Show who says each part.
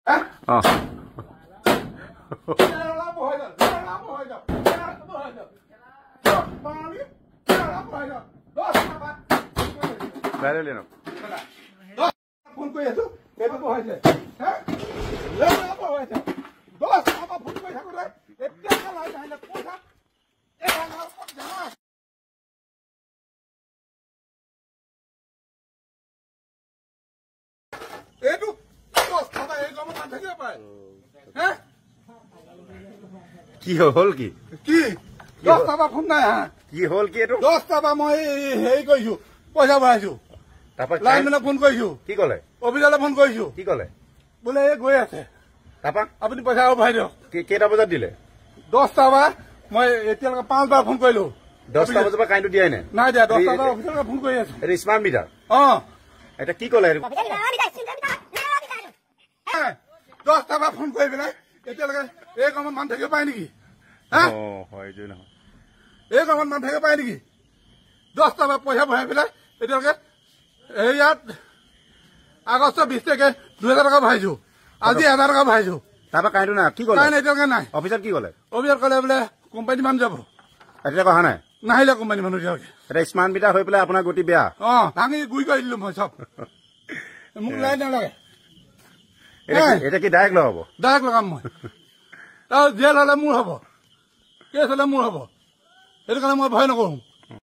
Speaker 1: phone কৰি আছো এইটো বহাইছে ফোন কৰি থাকোতে এইটো থাকিব পাৰে
Speaker 2: কি হ'ল কি
Speaker 1: কি 10টা পৰা ফোন নাই হা
Speaker 2: কি হ'ল কি এইটো
Speaker 1: 10টা পৰা মই হেৰি কৰিছো পইচা ভৰাইছো
Speaker 2: তাৰপৰা
Speaker 1: লাইনমেনক ফোন কৰিছো
Speaker 2: কি ক'লে
Speaker 1: অফিচাৰলৈ ফোন কৰিছো
Speaker 2: কি ক'লে
Speaker 1: বোলে এই গৈ আছে
Speaker 2: তাৰপৰা
Speaker 1: আপুনি পইচা আৰু ভৰাই দিয়ক
Speaker 2: কেইটা বজাত দিলে
Speaker 1: 10টা পৰা মই এতিয়ালৈকে 5বাৰ ফোন কৰিলো
Speaker 2: 10টা বজাৰ পৰা কাৰেণ্টটো দিয়াই
Speaker 1: নাই দিয়া 10টা পৰা অফিচাৰলৈ ফোন কৰি আছো
Speaker 2: এইটো স্মাৰ্ট মিটাৰ এতিয়া কি ক'লে
Speaker 1: 10টা পৰা ফোন কৰি পেলাই এতিয়ালৈকে এই কামত মানুহ থাকিব পাৰে নেকি এই কামত মানুহ থাকিব পাৰে নেকি 10টা পৰা পইচা ভৰাই পেলাই এতিয়ালৈকে ইয়াত আগষ্ট 20 তাৰিখে 2000 টকা ভৰাইছো আজি 1000 টকা ভৰাইছো
Speaker 2: তাৰপৰা কাৰেণ্টটো নাই কি ক'লে
Speaker 1: এতিয়ালৈকে নাই
Speaker 2: অফিচত কি ক'লে
Speaker 1: অফিচত ক'লে বোলে কোম্পানী মানুহ যাব
Speaker 2: এতিয়ালৈকে অহা নাই
Speaker 1: নাহিলে কোম্পানী মানুহ এতিয়ালৈকে
Speaker 2: এতিয়া স্মাৰ্ট মিটাৰ হৈ পেলাই আপোনাৰ গতি বেয়া
Speaker 1: ভাঙি গুৰি কৰি দিলো মই চব মোক লাইন নালাগে
Speaker 2: এতিয়া কি ডাইৰেক্ট লগাব
Speaker 1: ডাইৰেক্ট লগাম মই তাৰ জেল হলে মোৰ হ'ব কেছ হলে মোৰ হ'ব সেইটো কাৰণে মই ভয় নকৰো